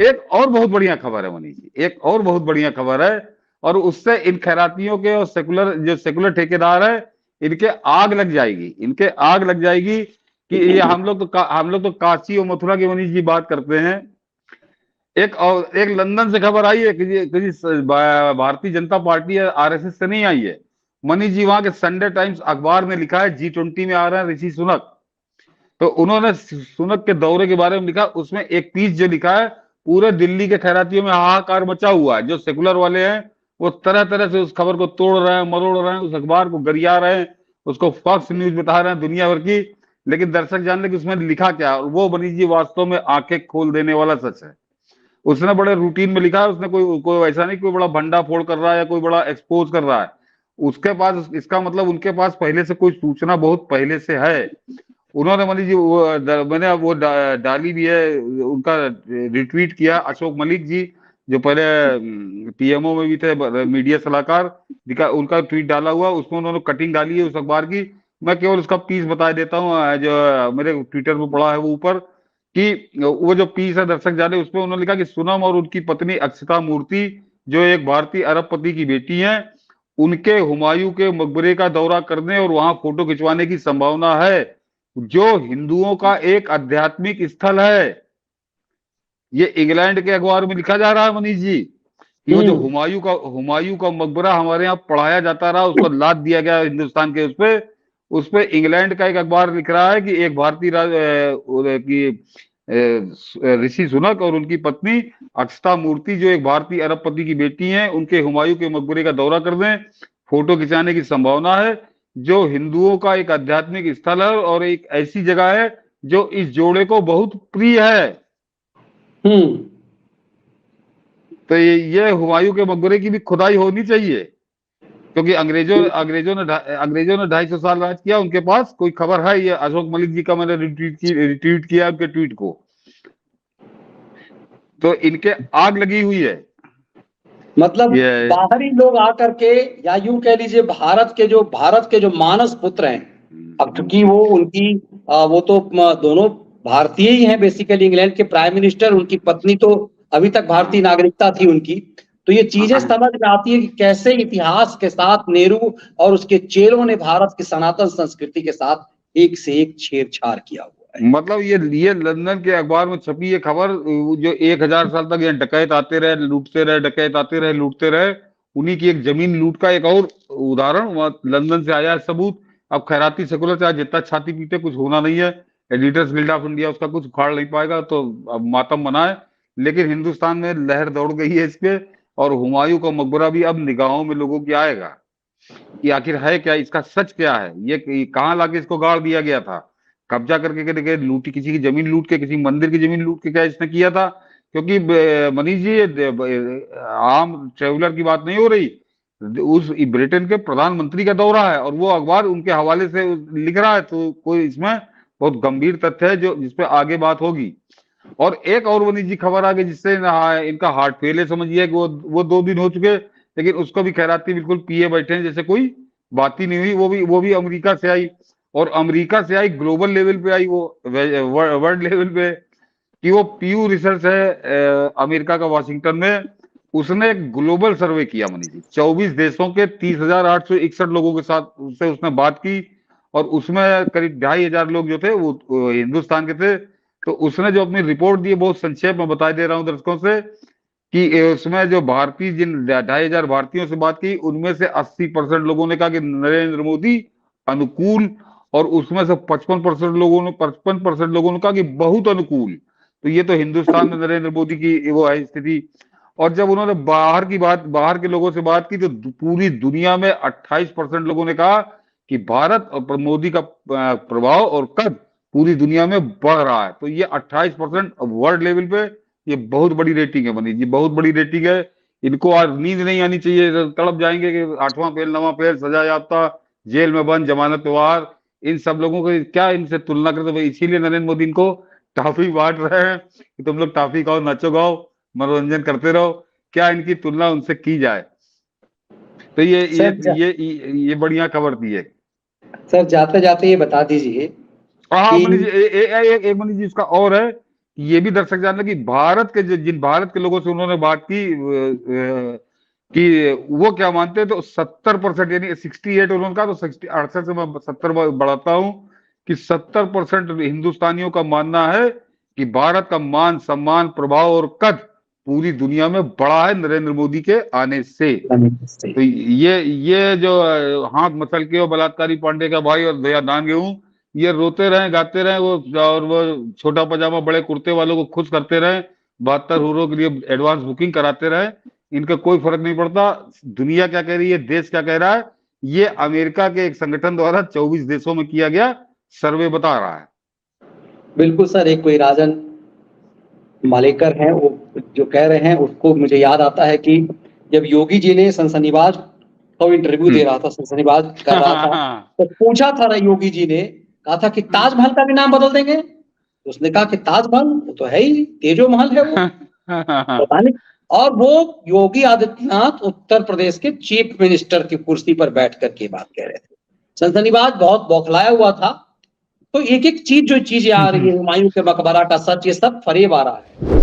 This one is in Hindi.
एक और बहुत बढ़िया खबर है मनीष जी, एक और बहुत बढ़िया खबर है। और उससे इन खैरातियों के और सेकुलर जो सेकुलर ठेकेदार है, इनके आग लग जाएगी, इनके आग लग जाएगी कि ये हम लोग तो काशी और मथुरा की मनीष जी बात करते हैं। एक लंदन से खबर आई है कि भारतीय जनता पार्टी है, आरएसएस से नहीं आई है मनीष जी। वहां के संडे टाइम्स अखबार ने लिखा है G20 में आ रहे हैं ऋषि सुनक। तो उन्होंने सुनक के दौरे के बारे में लिखा, उसमें एक पीस जो लिखा है, पूरे दिल्ली के खैरातियों में हाहाकार मचा हुआ है। जो सेकुलर वाले हैं वो तरह तरह से उस खबर को तोड़ रहे हैं, मरोड़ रहे हैं, उस अखबार को गरिया रहे हैं, उसको फॉक्स न्यूज बता रहे हैं दुनिया भर की। लेकिन दर्शक जान ले कि उसमें लिखा क्या है, और वो मनीष जी वास्तव में आंखें खोल देने वाला सच है। उसने बड़े रूटीन में लिखा है, उसने कोई कोई ऐसा नहीं कोई बड़ा भंडा फोड़ कर रहा है या कोई बड़ा एक्सपोज कर रहा है। उसके पास, इसका मतलब उनके पास पहले से कोई सूचना बहुत पहले से है। उन्होंने मनीष जी मैंने वो डाली भी है, उनका रिट्वीट किया अशोक मलिक जी, जो पहले पीएमओ में भी थे, मीडिया सलाहकार, उनका ट्वीट डाला हुआ, उसमें उन्होंने कटिंग डाली है उस अखबार की। मैं केवल उसका पीस बता देता हूँ, जो मेरे ट्विटर पे पड़ा है वो ऊपर, कि वो जो पीस है दर्शक जाने, उसमें उन्होंने लिखा कि सोनम और उनकी पत्नी अक्षता मूर्ति, जो एक भारतीय अरबपति की बेटी हैं, उनके हुमायूं के मकबरे का दौरा करने और वहां फोटो खिंचवाने की संभावना है, जो हिंदुओं का एक आध्यात्मिक स्थल है। ये इंग्लैंड के अखबार में लिखा जा रहा है मनीष जी कि वो जो हुमायूं का मकबरा हमारे यहाँ पढ़ाया जाता रहा, उसको लाद दिया गया हिंदुस्तान के उस पे इंग्लैंड का एक अखबार लिख रहा है कि एक भारतीय ऋषि सुनक और उनकी पत्नी अक्षता मूर्ति, जो एक भारतीय अरबपति की बेटी हैं, उनके हुमायूं के मकबरे का दौरा कर दें, फोटो खिंचाने की संभावना है, जो हिंदुओं का एक आध्यात्मिक स्थल है और एक ऐसी जगह है जो इस जोड़े को बहुत प्रिय है। तो ये हुमायूं के मकबरे की भी खुदाई होनी चाहिए, क्योंकि अंग्रेजों ने 250 साल राज किया, उनके पास कोई खबर है। ये अशोक मलिक जी का मैंने रिट्वीट किया उनके ट्वीट को, तो इनके आग लगी हुई है। मतलब बाहरी लोग आकर के, या यूं कह लीजिए भारत के जो मानस पुत्र हैं, अब क्योंकि वो उनकी वो तो दोनों भारतीय ही हैं बेसिकली। इंग्लैंड के प्राइम मिनिस्टर, उनकी पत्नी तो अभी तक भारतीय नागरिकता थी उनकी। तो ये चीजें समझ में आती है कि कैसे इतिहास के साथ नेहरू और उसके चेलों ने भारत की सनातन संस्कृति के साथ एक से एक छेड़छाड़ किया हुआ है। मतलब ये लंदन के अखबार में छपी ये खबर, जो 1000 साल तक ये डकैत आते रहे, लूटते रहे, डकैत आते रहे, लूटते रहे, उन्हीं की एक जमीन लूट का एक और उदाहरण लंदन से आया है सबूत। अब खैराती सेकुलर चाहे जितना छाती पीटे, कुछ होना नहीं है। एडिटर्स गिल्ड ऑफ इंडिया उसका कुछ उखाड़ नहीं पाएगा, तो अब मातम मनाए। लेकिन हिंदुस्तान में लहर दौड़ गई है इसके, और हुमायूं का मकबरा भी अब निगाहों में लोगों की आएगा कि आखिर है क्या, इसका सच क्या है, ये कहाँ लाके इसको गाड़ दिया गया था, कब्जा करके लूटी, किसी की जमीन लूट के, किसी मंदिर की जमीन लूट के क्या इसने किया था। क्योंकि मनीष जी ये आम ट्रेवलर की बात नहीं हो रही, उस ब्रिटेन के प्रधानमंत्री का दौरा है और वो अखबार उनके हवाले से लिख रहा है, तो कोई इसमें बहुत गंभीर तथ्य है जो जिसपे आगे बात होगी। और एक और मनीष जी खबर आ गई जिससे इनका हार्ट फेल है, समझिए कि वो 2 दिन हो चुके, लेकिन उसको भी खैराती बिल्कुल पिए बैठे हैं जैसे कोई बात ही नहीं हुई। वो भी अमेरिका से आई, और अमेरिका से आई ग्लोबल लेवल पे आई, वो वर्ल्ड लेवल पे, कि वो पीयू रिसर्च है अमेरिका का वाशिंगटन में, उसने एक ग्लोबल सर्वे किया मनीष जी, 24 देशों के 30,861 लोगों के साथ उससे उसने बात की, और उसमें करीब 2,500 लोग जो थे वो हिंदुस्तान के थे। तो उसने जो अपनी रिपोर्ट दी, बहुत संक्षेप में बता दे रहा हूं दर्शकों से, कि उसमें जो भारतीय, जिन 2,500 भारतीयों से बात की, उनमें से 80% लोगों ने कहा कि नरेंद्र मोदी अनुकूल, और उसमें से 55% लोगों ने कहा कि बहुत अनुकूल। तो ये तो हिंदुस्तान में नरेंद्र मोदी की वो है स्थिति। और जब उन्होंने बाहर के लोगों से बात की, तो पूरी दुनिया में 28% लोगों ने कहा कि भारत और मोदी का प्रभाव और कद पूरी दुनिया में बढ़ रहा है। तो ये 28% वर्ल्ड लेवल पे ये बहुत बड़ी रेटिंग है मनीष जी, बहुत बड़ी रेटिंग है। इनको आज नींद नहीं आनी चाहिए, तड़प जाएंगे कि 8वां फेल, 9वां फेल, सजा याफ्ता, जेल में बंद, जमानत पे बाहर। इन सब लोगों को क्या इनसे तुलना करते भाई, इसीलिए नरेंद्र मोदी इनको टॉफी बांट रहे हैं कि तुम लोग टॉफी खाओ, नाचो गाओ, मनोरंजन करते रहो। क्या इनकी तुलना उनसे की जाए। तो ये बढ़िया खबर थी है। सर जाते जाते ये बता दीजिए हाँ कि मनीष जी, एक मनीष जी इसका और है ये भी दर्शक जानना कि भारत के जिन भारत के लोगों से उन्होंने बात की कि वो क्या मानते हैं, तो 70% यानी 68 उन्होंने कहा, तो 68 से मैं 70 बढ़ाता हूं कि 70% हिंदुस्तानियों का मानना है कि भारत का मान सम्मान प्रभाव और कद पूरी दुनिया में बढ़ा है नरेंद्र मोदी के आने से। तो ये जो हाथ मसल के और बलात्कारी पांडे का भाई और भैया दान गेहूं ये रोते रहे गाते रहे वो, और वो छोटा पजामा बड़े कुर्ते वालों को खुश करते रहे, 72 हुरों के लिए एडवांस बुकिंग कराते रहे, इनका कोई फर्क नहीं पड़ता दुनिया क्या कह रही है, देश क्या कह रहा है। ये अमेरिका के एक संगठन द्वारा 24 देशों में किया गया सर्वे बता रहा है। बिल्कुल सर, एक कोई राजन मालेकर हैं, वो जो कह रहे हैं उसको मुझे याद आता है कि जब योगी जी ने सनसनीबाज को इंटरव्यू दे रहा था, सनसनीबाज कर रहा था, तो पूछा था योगी जी ने, कहा था कि ताजमहल का भी नाम बदल देंगे। तो उसने कहा कि ताजमहल वो तो है ही, तेजो महल है वो, पता नहीं। और वो योगी आदित्यनाथ उत्तर प्रदेश के चीफ मिनिस्टर की कुर्सी पर बैठ करके बात कह रहे थे। सनसनीबाज बहुत बौखलाया हुआ था। तो एक एक चीज जो चीजें आ रही है, हुमायूं के मकबरा का सच, ये सब फरेब आ रहा है।